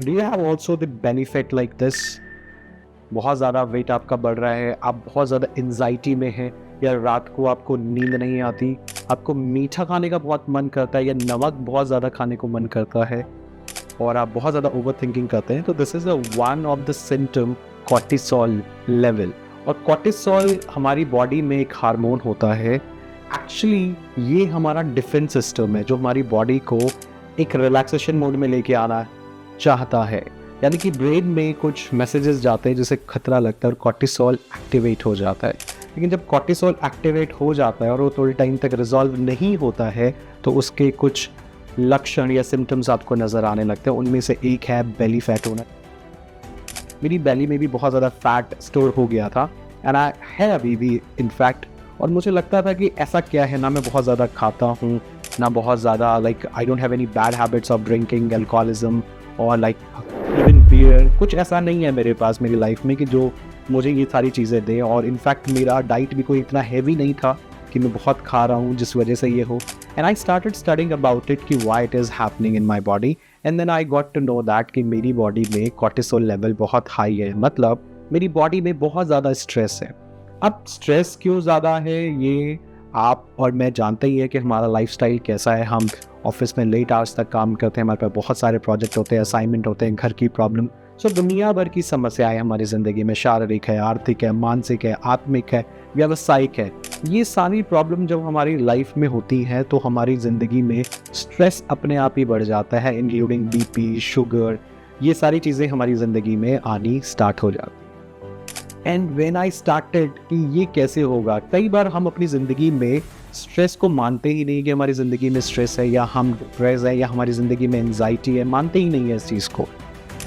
Do you have also the benefit like this? बहुत ज़्यादा wait आपका बढ़ रहा है, आप बहुत ज़्यादा एंजाइटी में हैं, या रात को आपको नींद नहीं आती, आपको मीठा खाने का बहुत मन करता है या नमक बहुत ज़्यादा खाने को मन करता है, और आप बहुत ज़्यादा ओवर थिंकिंग करते हैं, तो this is one of the symptom cortisol level. और कॉर्टिसोल हमारी बॉडी में एक हार्मोन होता है। एक्चुअली ये हमारा डिफेंस सिस्टम है जो हमारी बॉडी को एक रिलैक्सेशन मोड में लेके आना चाहता है। यानी कि ब्रेन में कुछ मैसेजेस जाते हैं जिसे खतरा लगता है और कॉर्टिसोल एक्टिवेट हो जाता है। लेकिन जब कॉर्टिसोल एक्टिवेट हो जाता है और वो थोड़े टाइम तक रिजॉल्व नहीं होता है, तो उसके कुछ लक्षण या सिम्टम्स आपको नज़र आने लगते हैं। उनमें से एक है बेली फैट होना। मेरी बेली में भी बहुत ज़्यादा फैट स्टोर हो गया था, एंड आई है अभी भी इनफैक्ट। और मुझे लगता था कि ऐसा क्या है, ना मैं बहुत ज़्यादा खाता हूँ, ना बहुत ज़्यादा like I don't have any bad habits of drinking alcoholism और लाइक इवन बियर। कुछ ऐसा नहीं है मेरे पास मेरी लाइफ में कि जो मुझे ये सारी चीज़ें दे। और इनफैक्ट मेरा डाइट भी कोई इतना हैवी नहीं था कि मैं बहुत खा रहा हूँ जिस वजह से ये हो। And I started studying about it कि why it is happening in my body, and then I got to know that कि मेरी बॉडी में कॉर्टिसोल लेवल बहुत हाई है। मतलब मेरी बॉडी में बहुत ज़्यादा स्ट्रेस है। अब स्ट्रेस क्यों ज़्यादा है ये आप और मैं जानते ही है कि हमारा लाइफस्टाइल कैसा है। हम ऑफिस में लेट आवर्स तक काम करते हैं, हमारे पास बहुत सारे प्रोजेक्ट होते हैं, असाइनमेंट होते हैं, घर की प्रॉब्लम। सो दुनिया भर की समस्याएं हमारी ज़िंदगी में शारीरिक है, आर्थिक है, मानसिक है, आत्मिक है, व्यावसायिक है। ये सारी प्रॉब्लम जब हमारी लाइफ में होती हैं तो हमारी ज़िंदगी में स्ट्रेस अपने आप ही बढ़ जाता है, इंक्लूडिंग बीपी, शुगर, ये सारी चीज़ें हमारी ज़िंदगी में आनी स्टार्ट हो जाती। एंड व्हेन आई स्टार्टेड कि ये कैसे होगा, कई बार हम अपनी ज़िंदगी में स्ट्रेस को मानते ही नहीं कि हमारी ज़िंदगी में स्ट्रेस है या हम डिप्रेस है या हमारी ज़िंदगी में एंजाइटी है, मानते ही नहीं है इस चीज़ को।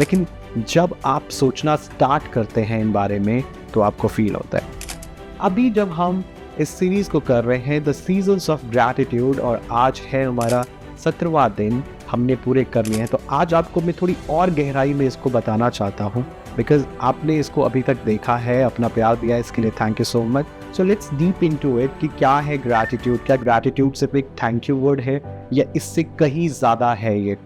लेकिन जब आप सोचना स्टार्ट करते हैं इन बारे में तो आपको फील होता है। अभी जब हम इस सीरीज़ को कर रहे हैं द सीजन्स ऑफ ग्रैटिट्यूड, और आज है हमारा 17वां दिन, हमने पूरे कर लिए हैं, तो आज आपको मैं थोड़ी और गहराई में इसको बताना चाहता हूँ, बिकॉज आपने इसको अभी तक देखा है, अपना प्यार दिया है, इसके लिए thank you so much. So let's deep into it कि क्या है ग्रैटिट्यूड। क्या ग्रैटिट्यूड सिर्फ एक थैंक यू वर्ड है या इससे कहीं ज़्यादा है ये?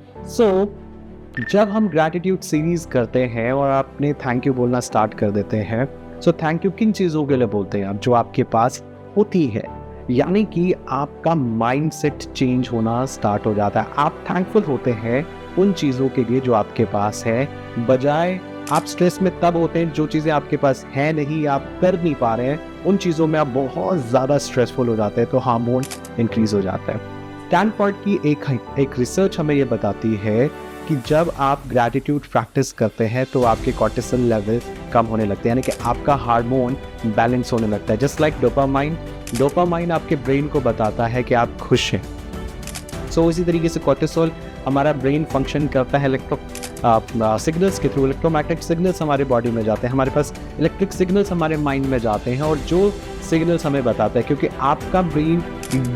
जब हम ग्रैटिट्यूड सीरीज करते हैं और आपने थैंक यू बोलना स्टार्ट कर देते हैं, सो थैंक यू किन चीज़ों के लिए बोलते हैं आप? जो आपके पास होती है, यानी कि आपका माइंडसेट चेंज होना स्टार्ट हो जाता है। आप थैंकफुल होते हैं उन चीज़ों के लिए जो आपके पास है, बजाय आप स्ट्रेस में तब होते हैं जो चीज़ें आपके पास है नहीं, आप कर नहीं पा रहे हैं, उन चीज़ों में आप बहुत ज़्यादा स्ट्रेसफुल हो जाते हैं, तो हार्मोन इंक्रीज हो जाता है। स्टैनफोर्ड की एक रिसर्च हमें ये बताती है कि जब आप ग्रैटिट्यूड प्रैक्टिस करते हैं तो आपके कॉर्टिसोल लेवल कम होने लगते हैं, यानी कि आपका हार्मोन बैलेंस होने लगता है। जस्ट लाइक डोपामाइन आपके ब्रेन को बताता है कि आप खुश हैं। सो इसी तरीके से कॉर्टिसोल, हमारा ब्रेन फंक्शन करता है सिग्नल्स के थ्रू। इलेक्ट्रोमैग्नेटिक सिग्नल्स हमारे बॉडी में जाते हैं, हमारे पास इलेक्ट्रिक सिग्नल्स हमारे माइंड में जाते हैं, और जो सिग्नल्स हमें बताता है, क्योंकि आपका ब्रेन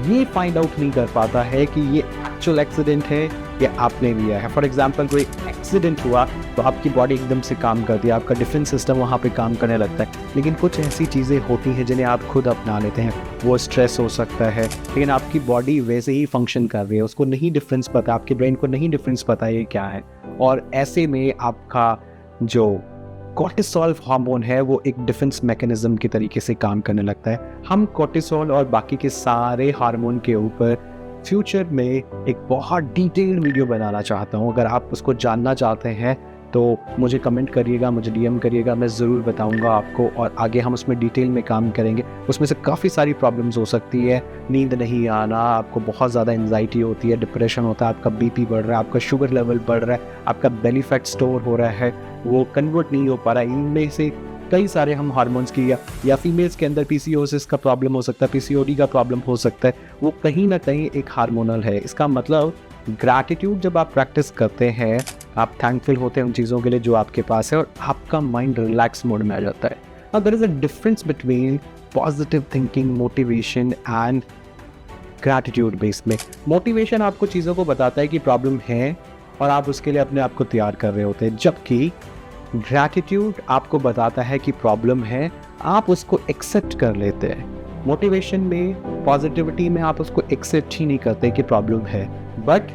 ये फाइंड आउट नहीं कर पाता है कि ये एक्चुअल एक्सीडेंट है या आपने लिया है। फॉर एग्जाम्पल कोई एक्सीडेंट हुआ तो आपकी बॉडी एकदम से काम करती है, आपका डिफेंस सिस्टम वहाँ पे काम करने लगता है। लेकिन कुछ ऐसी चीज़ें होती हैं जिन्हें आप खुद अपना लेते हैं। वो स्ट्रेस हो सकता है, लेकिन आपकी बॉडी वैसे ही फंक्शन कर रही है, उसको नहीं डिफरेंस पता, आपके ब्रेन को नहीं डिफरेंस पता ये क्या है। और ऐसे में आपका जो कॉर्टिसोल हार्मोन है वो एक डिफेंस मैकेनिज्म की तरीके से काम करने लगता है। हम कॉर्टिसोल और बाकी के सारे हार्मोन के ऊपर फ्यूचर में एक बहुत डिटेल्ड वीडियो बनाना चाहता हूँ। अगर आप उसको जानना चाहते हैं तो मुझे कमेंट करिएगा, मुझे डीएम करिएगा, मैं ज़रूर बताऊंगा आपको, और आगे हम उसमें डिटेल में काम करेंगे। उसमें से काफ़ी सारी प्रॉब्लम्स हो सकती है, नींद नहीं आना, आपको बहुत ज़्यादा एंजाइटी होती है, डिप्रेशन होता है, आपका बीपी बढ़ रहा है, आपका शुगर लेवल बढ़ रहा है, आपका बेली फैट स्टोर हो रहा है, वो कन्वर्ट नहीं हो पा रहा है। इनमें से कई सारे हम हार्मोन्स की या फीमेल्स के अंदर पीसीओएस का प्रॉब्लम हो सकता है, पीसीओडी का प्रॉब्लम हो सकता है, वो कहीं ना कहीं एक हार्मोनल है। इसका मतलब ग्रैटिट्यूड जब आप प्रैक्टिस करते हैं, आप थैंकफुल होते हैं उन चीज़ों के लिए जो आपके पास है, और आपका माइंड रिलैक्स मोड में आ जाता है। Now there is a difference between positive thinking, motivation and gratitude based में। मोटिवेशन आपको चीज़ों को बताता है कि प्रॉब्लम है और आप उसके लिए अपने आप को तैयार कर रहे होते हैं, जबकि ग्रैटिट्यूड आपको बताता है कि प्रॉब्लम है, आप उसको एक्सेप्ट कर लेते हैं। मोटिवेशन में, पॉजिटिविटी में आप उसको एक्सेप्ट ही नहीं करते कि प्रॉब्लम है, बट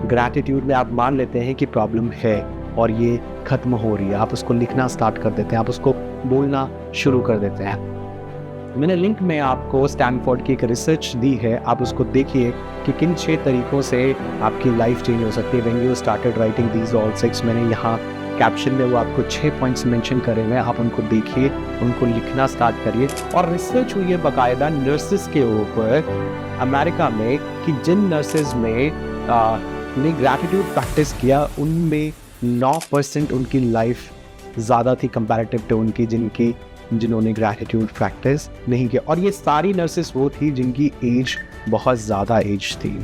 ग्रैटिट्यूड में आप मान लेते हैं कि प्रॉब्लम है और ये ख़त्म हो रही है, आप उसको लिखना स्टार्ट कर देते हैं, आप उसको बोलना शुरू कर देते हैं। मैंने लिंक में आपको स्टैनफोर्ड की एक रिसर्च दी है, आप उसको देखिए कि किन 6 तरीक़ों से आपकी लाइफ चेंज हो सकती है। When you started writing these all 6, मैंने यहाँ कैप्शन में वो आपको 6 पॉइंट्स मेंशन करे हुए हैं, आप उनको देखिए, उनको लिखना स्टार्ट करिए। और रिसर्च हुई है बाकायदा नर्सेस के ऊपर अमेरिका में कि जिन नर्सेज ने ग्रैटिट्यूड प्रैक्टिस किया उनमें 9% उनकी लाइफ ज़्यादा थी कंपैरेटिव टू उनकी जिन्होंने ग्रैटिट्यूड प्रैक्टिस नहीं किया। और ये सारी नर्सेस वो थी जिनकी एज बहुत ज़्यादा एज थी।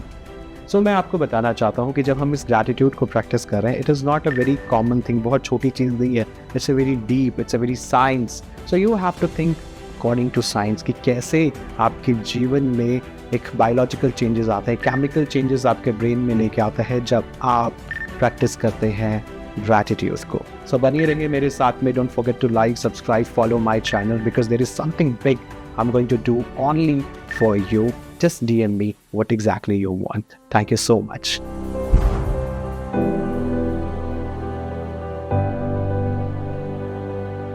सो मैं आपको बताना चाहता हूँ कि जब हम इस ग्रैटिट्यूड को प्रैक्टिस कर रहे हैं, it is not a very common thing, बहुत छोटी चीज़ नहीं है, it's a very deep, it's a very science. So you have to think according to science कि कैसे आपके जीवन में एक बायोलॉजिकल चेंजेस आता है, केमिकल चेंजेस आपके ब्रेन में लेके आता है जब आप प्रैक्टिस करते हैं ग्रैटिट्यूड को। सो बनिए रहिए मेरे साथ में, don't forget to like, subscribe, follow my channel because there is something big I am going to do only for you. Just DM me what exactly you want. Thank you so much.